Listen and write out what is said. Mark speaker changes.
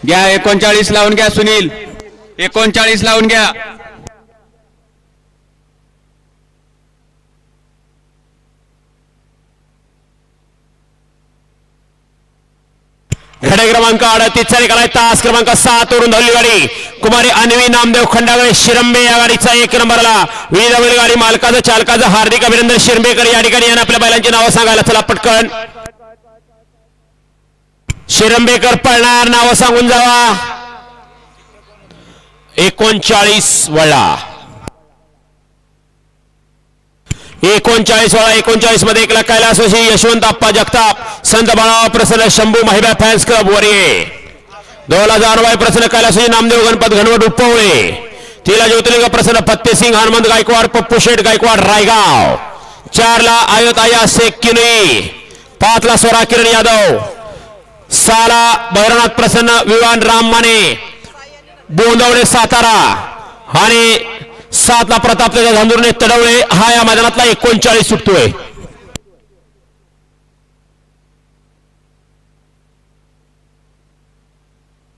Speaker 1: घ्या 39 लावून घ्या सुनील 39 लावून घ्या
Speaker 2: घडे क्रमांक 38 चा निकाल तास क्रमांक 7 वरून धावली गाडी कुमारी अन्वी नामदेव खंडागळे शिरंबे या गाडीचा 1 नंबरला विविध बैलगाडी मालकाचं चालकाचं हार्दिक अभिनंदन शिरंबेकर या ठिकाणी यांना आपल्या बैलांची नावं सांगायला चला पटकन शिरंबेकर पळणार नावं सांगून जावा 39 वळा 39 मध्ये 1 लाख कैलासवासी यशवंत अप्पा जगताप संत बाळाव प्रसन्न शंभू महिबा फॅन्स क्लब वरिये 2000 रुपये प्रसन्न कैलासवासी नामदेव गणपत घनवट उपवळे तिला ज्योतिर्लिंग प्रसन्न फत्तेसिंग हनुमंत गायकवाड पप्पू शेठ गायकवाड रायगाव 4 ला आयत आया शेख किनई 5 ला स्वरा किरण यादव 6 ला भैरवनाथ प्रसन्न विवान राम माने बोंदवडे सातारा आणि 7 ला प्रताप धांदुर्णे तडवळे हा या मैदानातला 39 सुटतोय।